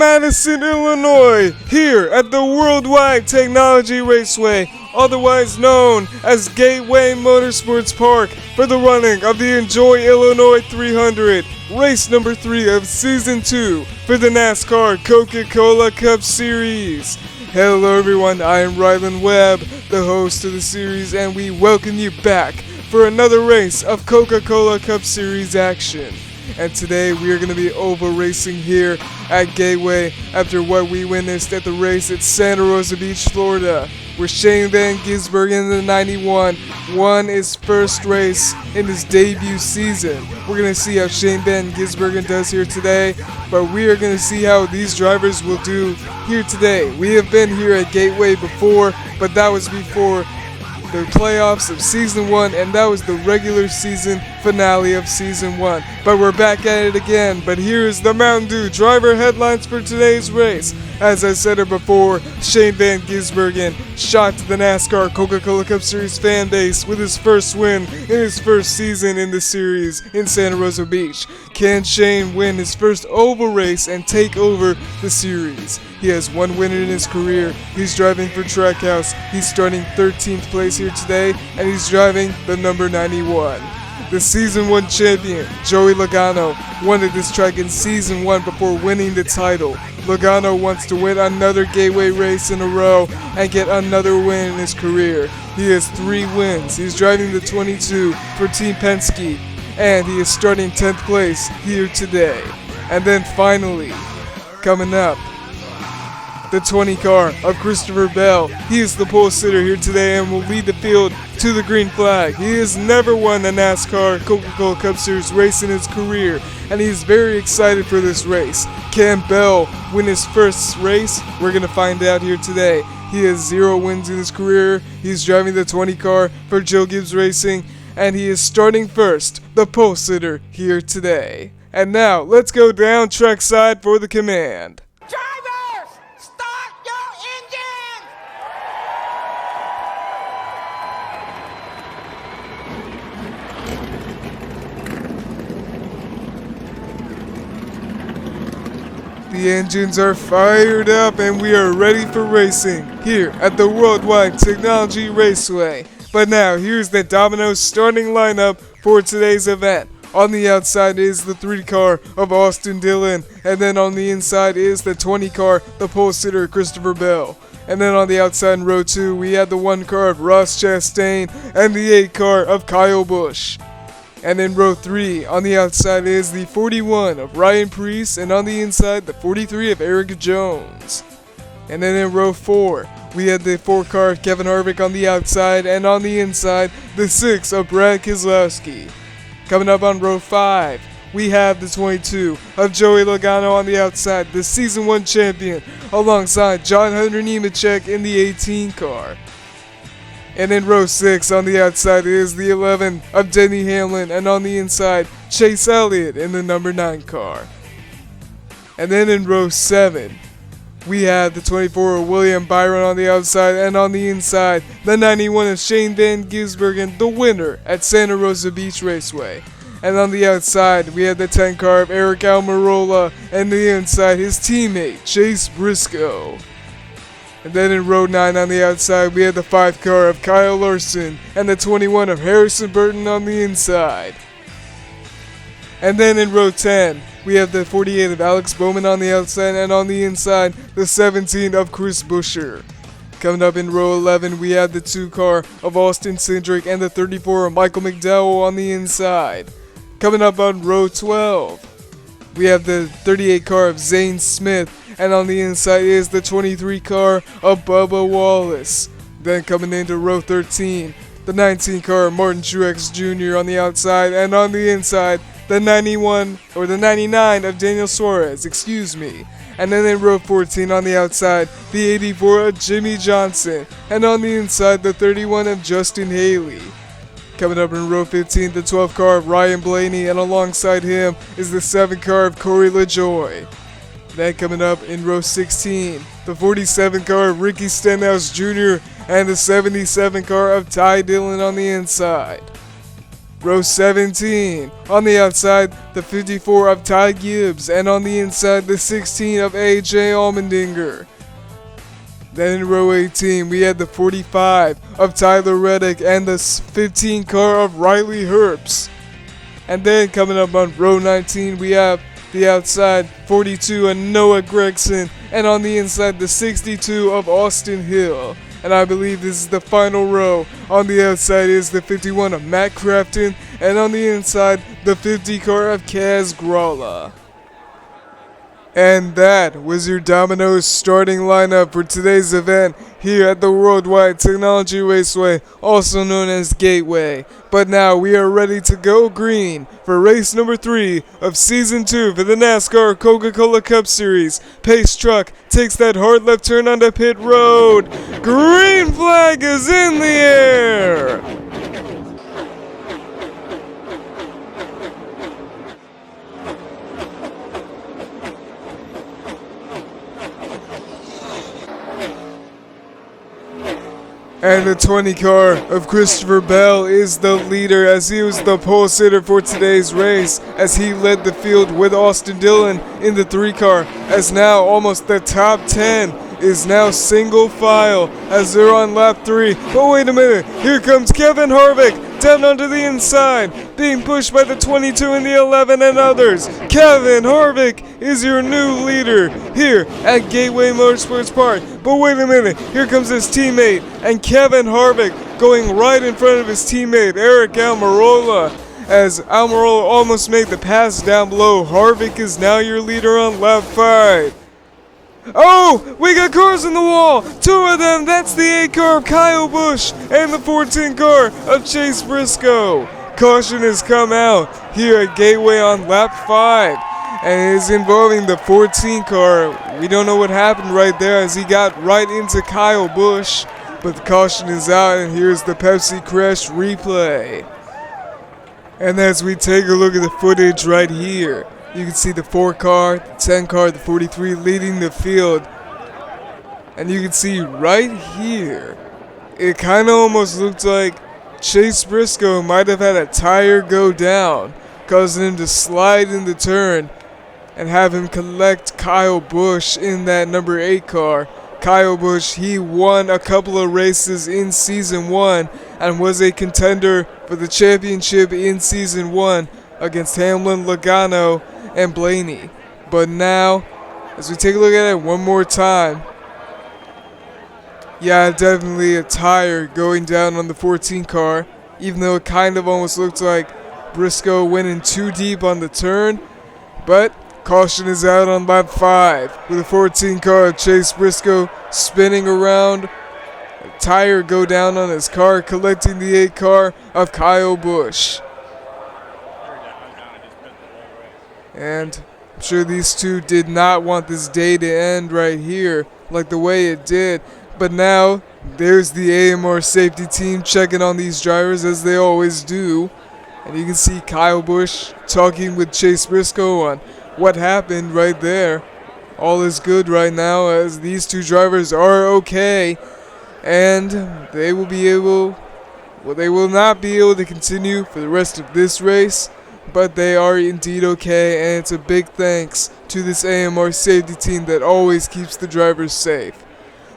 Madison, Illinois, here at the Worldwide Technology Raceway, otherwise known as Gateway Motorsports Park, for the running of the Enjoy Illinois 300, race number 3 of Season 2 for the NASCAR Coca-Cola Cup Series. Hello everyone, I am Rylan Webb, the host of the series, and we welcome you back for another race of Coca-Cola Cup Series action. And today we are going to be oval racing here at Gateway after what we witnessed at the race at Santa Rosa Beach, Florida, where Shane Van Gisbergen in the 91 won his first race in his debut season. We're going to see how Shane Van Gisbergen does here today, but we are going to see how these drivers will do here today. We have been here at Gateway before, but that was before the playoffs of Season 1, and that was the regular season finale of Season 1. But we're back at it again, but here is the Mountain Dew driver headlines for today's race. As I said it before, Shane Van Gisbergen shocked the NASCAR Coca-Cola Cup Series fan base with his first win in his first season in the series in Santa Rosa Beach. Can Shane win his first oval race and take over the series? He has one win in his career. He's driving for Trackhouse. He's starting 13th place here today, and he's driving the number 91. The Season 1 champion, Joey Logano, won at this track in Season 1 before winning the title. Logano wants to win another Gateway race in a row and get another win in his career. He has 3 wins. He's driving the 22 for Team Penske, and he is starting 10th place here today. And then finally, coming up, the 20 car of Christopher Bell. He is the pole sitter here today and will lead the field to the green flag. He has never won a NASCAR Coca-Cola Cup Series race in his career, and he is very excited for this race. Can Bell win his first race? We're going to find out here today. He has 0 wins in his career. He's driving the 20 car for Joe Gibbs Racing, and he is starting first, the pole sitter here today. And now, let's go down trackside for the command. The engines are fired up and we are ready for racing here at the Worldwide Technology Raceway. But now, here's the Domino's starting lineup for today's event. On the outside is the 3 car of Austin Dillon, and then on the inside is the 20 car, the pole sitter Christopher Bell. And then on the outside in row 2, we had the 1 car of Ross Chastain and the 8 car of Kyle Busch. And in row 3, on the outside is the 41 of Ryan Preece, and on the inside, the 43 of Eric Jones. And then in row 4, we had the 4 car of Kevin Harvick on the outside, and on the inside, the 6 of Brad Keselowski. Coming up on row 5, we have the 22 of Joey Logano on the outside, the Season 1 champion, alongside John Hunter Nemechek in the 18 car. And in row 6 on the outside is the 11 of Denny Hamlin, and on the inside, Chase Elliott in the number 9 car. And then in row 7, we have the 24 of William Byron on the outside, and on the inside, the 91 of Shane Van Gisbergen, the winner at Santa Rosa Beach Raceway. And on the outside, we have the 10 car of Eric Almirola, and the inside, his teammate, Chase Briscoe. And then in row 9 on the outside, we have the 5 car of Kyle Larson and the 21 of Harrison Burton on the inside. And then in row 10, we have the 48 of Alex Bowman on the outside, and on the inside, the 17 of Chris Buescher. Coming up in row 11, we have the 2 car of Austin Cindric and the 34 of Michael McDowell on the inside. Coming up on row 12, we have the 38 car of Zane Smith, and on the inside is the 23 car of Bubba Wallace. Then coming into row 13, the 19 car of Martin Truex Jr. on the outside, and on the inside, the 99 of Daniel Suarez, And then in row 14 on the outside, the 84 of Jimmy Johnson, and on the inside, the 31 of Justin Haley. Coming up in row 15, the 12 car of Ryan Blaney, and alongside him is the 7 car of Corey Lajoie. Then coming up in row 16, the 47 car of Ricky Stenhouse Jr. and the 77 car of Ty Dillon on the inside. Row 17. On the outside, the 54 of Ty Gibbs, and on the inside, the 16 of AJ Allmendinger. Then in row 18, we had the 45 of Tyler Reddick and the 15 car of Riley Herbst. And then coming up on row 19, we have the outside 42 of Noah Gregson, and on the inside, the 62 of Austin Hill. And I believe this is the final row. On the outside is the 51 of Matt Crafton, and on the inside, the 50 car of Kaz Gralla. And that was your Domino's starting lineup for today's event here at the Worldwide Technology Raceway, also known as Gateway. But now we are ready to go green for race number 3 of Season 2 for the NASCAR Coca-Cola Cup Series. Pace truck takes that hard left turn onto pit road. Green flag is in the air! And the 20 car of Christopher Bell is the leader, as he was the pole sitter for today's race, as he led the field with Austin Dillon in the 3 car, as now almost the top 10 is now single file as they're on lap 3. But wait a minute, here comes Kevin Harvick down onto the inside, being pushed by the 22 and the 11 and others. Kevin Harvick is your new leader here at Gateway Motorsports Park. But wait a minute, here comes his teammate, and Kevin Harvick going right in front of his teammate Eric Almirola. As Almirola almost made the pass down below, Harvick is now your leader on lap 5. Oh, we got cars in the wall. 2 of them. That's the 8 car of Kyle Busch and the 14 car of Chase Briscoe. Caution has come out here at Gateway on lap 5, and it is involving the 14 car. We don't know what happened right there, as he got right into Kyle Busch, but the caution is out, and here's the Pepsi Crash replay. And as we take a look at the footage right here, you can see the 4 car, the 10 car, the 43 leading the field. And you can see right here, it kind of almost looked like Chase Briscoe might have had a tire go down, causing him to slide in the turn and have him collect Kyle Busch in that number 8 car. Kyle Busch, he won a couple of races in Season 1 and was a contender for the championship in Season 1 against Hamlin, Logano, and Blaney. But now, as we take a look at it one more time, yeah, definitely a tire going down on the 14 car, even though it kind of almost looked like Briscoe went in too deep on the turn. But caution is out on lap 5 with the 14 car of Chase Briscoe spinning around. A tire go down on his car, collecting the 8 car of Kyle Busch. And I'm sure these two did not want this day to end right here like the way it did. But now there's the AMR safety team checking on these drivers, as they always do. And you can see Kyle Busch talking with Chase Briscoe on what happened right there. All is good right now, as these two drivers are okay. And they will not be able to continue for the rest of this race. But they are indeed okay, and it's a big thanks to this AMR safety team that always keeps the drivers safe.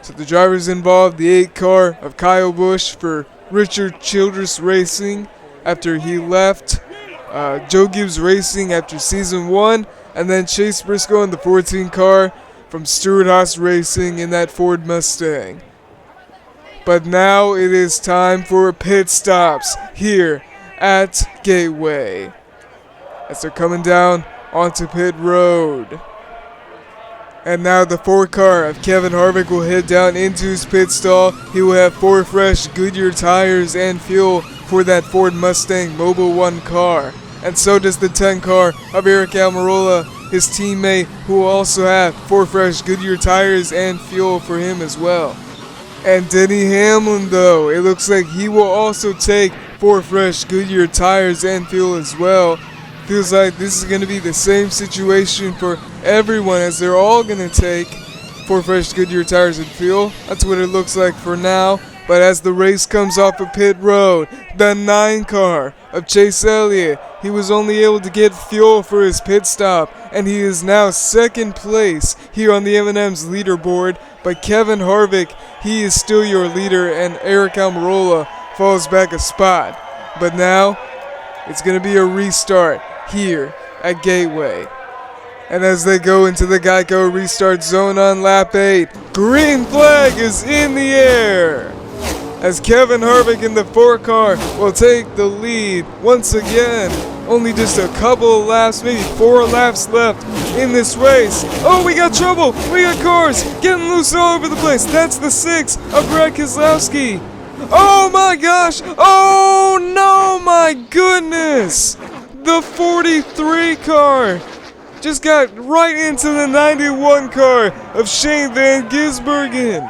So the drivers involved, the 8 car of Kyle Busch for Richard Childress Racing after he left, Joe Gibbs Racing after Season 1, and then Chase Briscoe in the 14 car from Stewart Haas Racing in that Ford Mustang. But now it is time for pit stops here at Gateway, as they're coming down onto pit road. And now the 4 car of Kevin Harvick will head down into his pit stall. He will have 4 fresh Goodyear tires and fuel for that Ford Mustang Mobil 1 car. And so does the 10 car of Eric Almirola, his teammate, who will also have 4 fresh Goodyear tires and fuel for him as well. And Denny Hamlin, though, it looks like he will also take 4 fresh Goodyear tires and fuel as well. Feels like this is going to be the same situation for everyone, as they're all going to take 4 fresh Goodyear tires and fuel. That's what it looks like for now. But as the race comes off of pit road, the 9 car of Chase Elliott. He was only able to get fuel for his pit stop, and he is now second place here on the M&M's leaderboard. But Kevin Harvick, he is still your leader, and Eric Almirola falls back a spot. But now, it's going to be a restart here at Gateway. And as they go into the Geico restart zone on lap 8, green flag is in the air, as Kevin Harvick in the 4 car will take the lead once again. Only just a couple of laps, maybe 4 laps left in this race. Oh, we got trouble. We got cars getting loose all over the place. That's the 6 of Brad Keselowski. Oh my gosh. Oh no, my goodness. The 43 car just got right into the 91 car of Shane Van Gisbergen.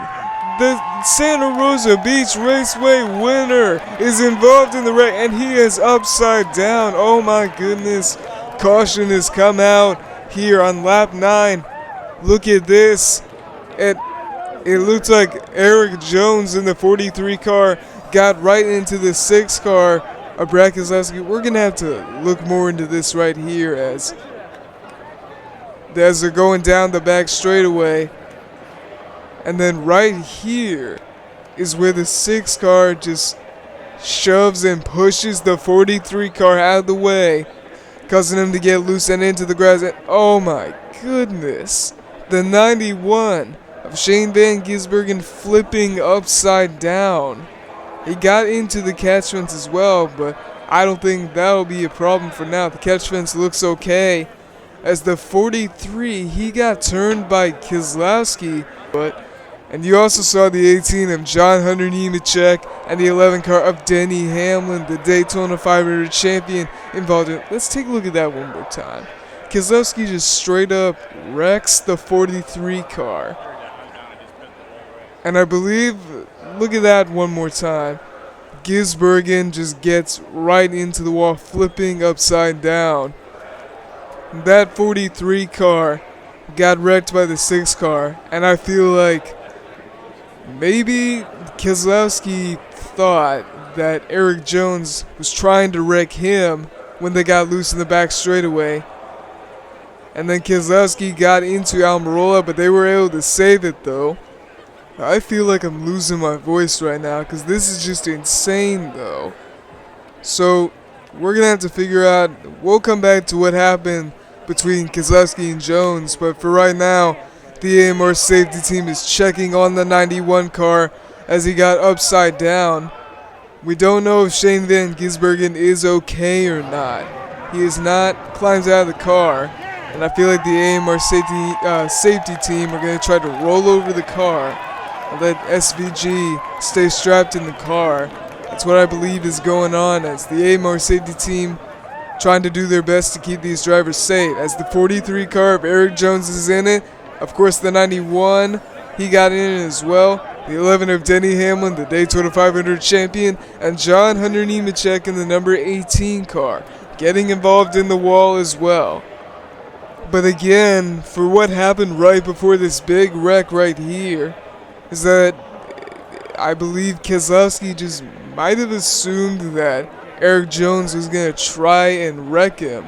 The Santa Rosa Beach Raceway winner is involved in the wreck, and he is upside down. Oh my goodness. Caution has come out here on lap 9. Look at this. It looks like Eric Jones in the 43 car got right into the 6 car of Brad Keselowski. We're going to have to look more into this right here as they're going down the back straightaway. And then right here is where the 6 car just shoves and pushes the 43 car out of the way, causing him to get loose and into the grass. And oh my goodness, the 91 of Shane Van Gisbergen flipping upside down. He got into the catch fence as well, but I don't think that'll be a problem for now. The catch fence looks okay, as the 43, he got turned by Keselowski, and you also saw the 18 of John Hunter Nemechek and the 11 car of Denny Hamlin, the Daytona 500 champion, involved in. Let's take a look at that one more time. Keselowski just straight up wrecks the 43 car. And I believe, look at that one more time. Gisbergen just gets right into the wall, flipping upside down. That 43 car got wrecked by the 6 car, and I feel like maybe Keselowski thought that Eric Jones was trying to wreck him when they got loose in the back straightaway. And then Keselowski got into Almirola, but they were able to save it though. I feel like I'm losing my voice right now because this is just insane though. So we're going to have to figure out, we'll come back to what happened between Keselowski and Jones, but for right now, the AMR safety team is checking on the 91 car as he got upside down. We don't know if Shane Van Gisbergen is okay or not. He is not, climbs out of the car, and I feel like the AMR safety team are going to try to roll over the car and let SVG stay strapped in the car. That's what I believe is going on, as the AMR safety team trying to do their best to keep these drivers safe. As the 43 car of Eric Jones is in it, of course the 91, he got in it as well. The 11 of Denny Hamlin, the Daytona 500 champion, and John Hunter Nemechek in the number 18 car, getting involved in the wall as well. But again, for what happened right before this big wreck right here, is that I believe Keselowski just might have assumed that Eric Jones was going to try and wreck him.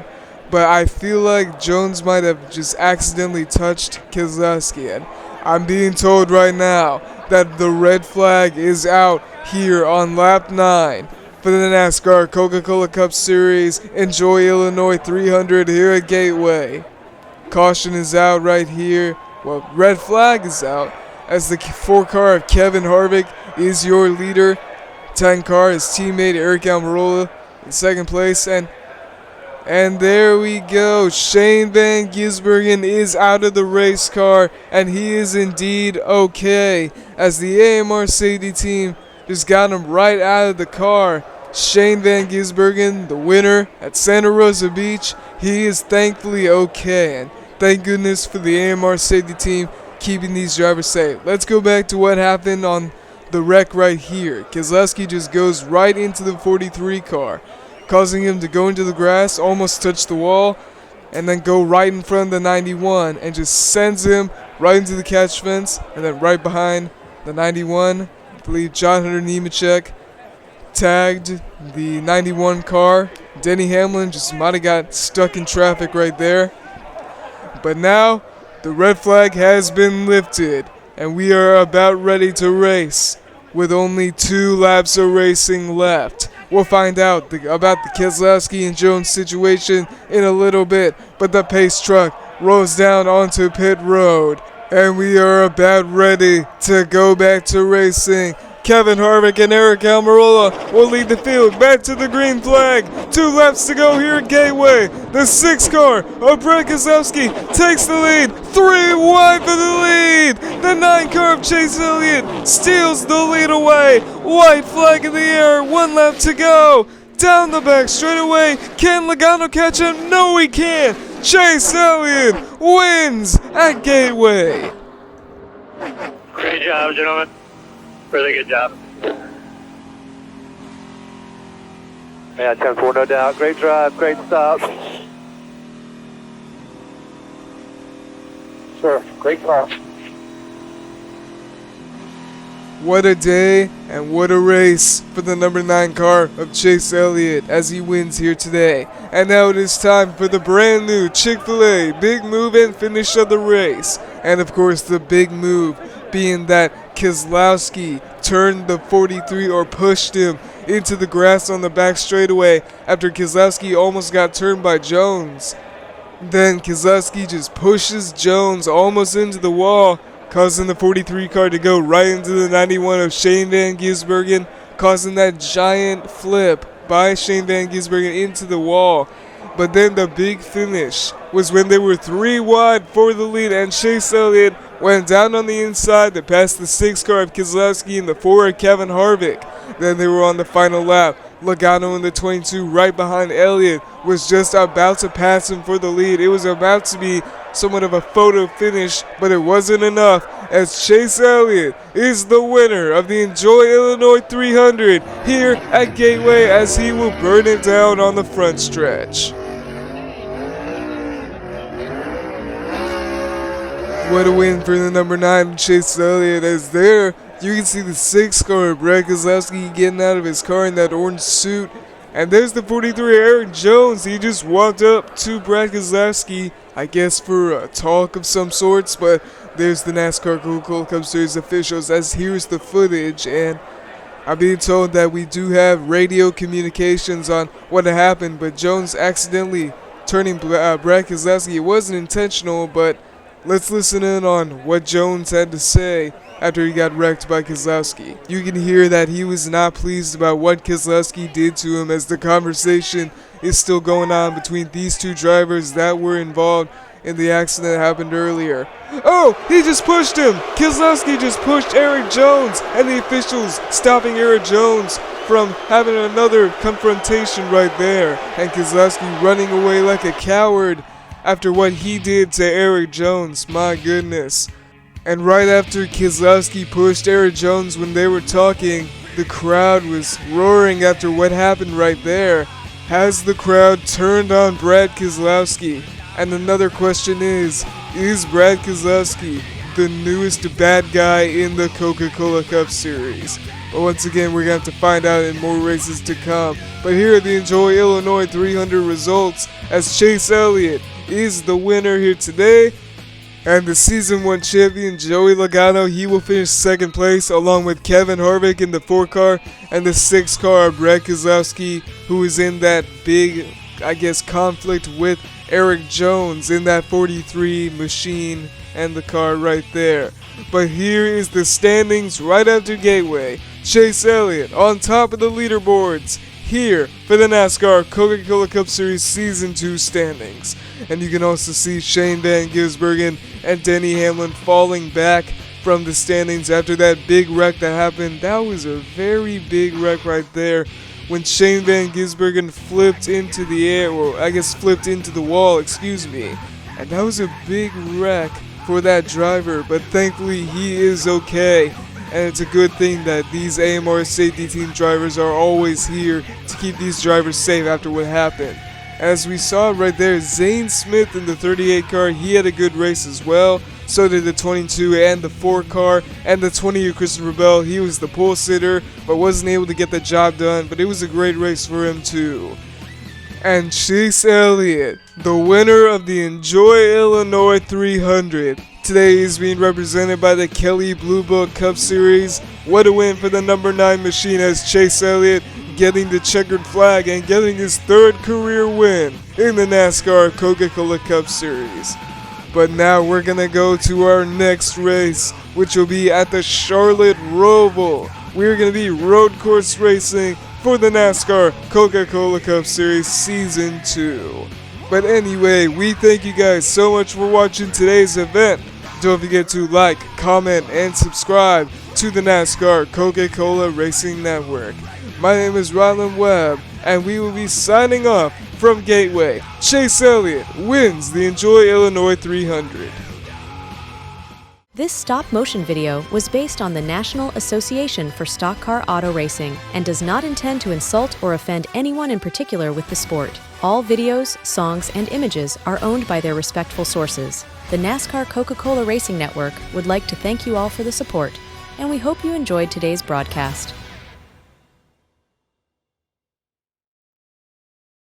But I feel like Jones might have just accidentally touched Keselowski. And I'm being told right now that the red flag is out here on lap 9 for the NASCAR Coca-Cola Cup Series. Enjoy Illinois 300 here at Gateway. Caution is out right here. Well, red flag is out, as the 4 car of Kevin Harvick is your leader. 10 car, his teammate Eric Almirola in second place, and there we go. Shane Van Gisbergen is out of the race car, and he is indeed okay, as the AMR safety team just got him right out of the car. Shane Van Gisbergen, the winner at Santa Rosa Beach, he is thankfully okay, and thank goodness for the AMR safety team keeping these drivers safe. Let's go back to what happened on the wreck right here. Keselowski just goes right into the 43 car, causing him to go into the grass, almost touch the wall, and then go right in front of the 91 and just sends him right into the catch fence. And then right behind the 91, I believe John Hunter Nemechek tagged the 91 car. Denny Hamlin just might have got stuck in traffic right there. But now, the red flag has been lifted, and we are about ready to race, with only 2 laps of racing left. We'll find out about the Keselowski and Jones situation in a little bit, but the pace truck rolls down onto pit road, and we are about ready to go back to racing. Kevin Harvick and Eric Almirola will lead the field back to the green flag. 2 laps to go here at Gateway. The 6 car of Brad Keselowski takes the lead. 3 wide for the lead. The 9 car of Chase Elliott steals the lead away. White flag in the air. 1 lap to go. Down the back straightaway. Can Logano catch him? No, he can't. Chase Elliott wins at Gateway. Great job, gentlemen. Really good job. Yeah, 10-4, no doubt. Great drive, great stop. Sure, great car. What a day and what a race for the number 9 car of Chase Elliott as he wins here today. And now it is time for the brand new Chick-fil-A big move and finish of the race. And of course the big move being that Keselowski turned the 43 or pushed him into the grass on the back straightaway after Keselowski almost got turned by Jones. Then Keselowski just pushes Jones almost into the wall, causing the 43 car to go right into the 91 of Shane Van Gisbergen, causing that giant flip by Shane Van Gisbergen into the wall. But then the big finish was when they were 3 wide for the lead, and Chase Elliott went down on the inside to pass the 6 car of Keselowski and the 4 of Kevin Harvick. Then they were on the final lap. Logano in the 22 right behind Elliott was just about to pass him for the lead. It was about to be somewhat of a photo finish, but it wasn't enough, as Chase Elliott is the winner of the Enjoy Illinois 300 here at Gateway, as he will burn it down on the front stretch. What a win for the number 9 Chase Elliott, as there you can see the 6 car of Brad Keselowski getting out of his car in that orange suit. And there's the 43 Eric Jones. He just walked up to Brad Keselowski, I guess for a talk of some sorts, but there's the NASCAR Coca-Cola Cup Series officials, as here's the footage, and I'm being told that we do have radio communications on what happened, but Jones accidentally turning Brad Keselowski. It wasn't intentional, but let's listen in on what Jones had to say after he got wrecked by Keselowski. You can hear that he was not pleased about what Keselowski did to him, as the conversation is still going on between these 2 drivers that were involved in the accident that happened earlier. Oh, he just pushed him! Keselowski just pushed Eric Jones, and the officials stopping Eric Jones from having another confrontation right there, and Keselowski running away like a coward after what he did to Eric Jones. My goodness. And right after Keselowski pushed Eric Jones, when they were talking, the crowd was roaring after what happened right there. Has the crowd turned on Brad Keselowski? And another question is Brad Keselowski the newest bad guy in the Coca-Cola Cup Series? But once again, we're going to have to find out in more races to come. But here are the Enjoy Illinois 300 results, as Chase Elliott is the winner here today. And the Season 1 champion, Joey Logano, he will finish 2nd place, along with Kevin Harvick in the 4 car, and the 6 car of Brad Keselowski, who is in that big, I guess, conflict with Eric Jones in that 43 machine and the car right there. But here is the standings right after Gateway. Chase Elliott on top of the leaderboards here for the NASCAR Coca-Cola Cup Series Season 2 standings. And you can also see Shane Van Gisbergen and Denny Hamlin falling back from the standings after that big wreck that happened. That was a very big wreck right there, when Shane Van Gisbergen flipped into the air, or I guess flipped into the wall, excuse me. And that was a big wreck for that driver, but thankfully he is okay. And it's a good thing that these AMR safety team drivers are always here to keep these drivers safe after what happened. As we saw right there, Zane Smith in the 38 car, he had a good race as well. So did the 22 and the 4 car, and the 20 of Christopher Bell. He was the pole sitter, but wasn't able to get the job done, but it was a great race for him too. And Chase Elliott, the winner of the Enjoy Illinois 300. Today is being represented by the Kelley Blue Book Cup Series. What a win for the number 9 machine as Chase Elliott getting the checkered flag and getting his 3rd career win in the NASCAR Coca-Cola Cup Series. But now we're going to go to our next race, which will be at the Charlotte Roval. We're going to be road course racing for the NASCAR Coca-Cola Cup Series Season 2. But anyway, we thank you guys so much for watching today's event. Don't forget to like, comment, and subscribe to the NASCAR Coca-Cola Racing Network. My name is Rylan Webb, and we will be signing off from Gateway. Chase Elliott wins the Enjoy Illinois 300. This stop-motion video was based on the National Association for Stock Car Auto Racing and does not intend to insult or offend anyone in particular with the sport. All videos, songs, and images are owned by their respectful sources. The NASCAR Coca-Cola Racing Network would like to thank you all for the support, and we hope you enjoyed today's broadcast.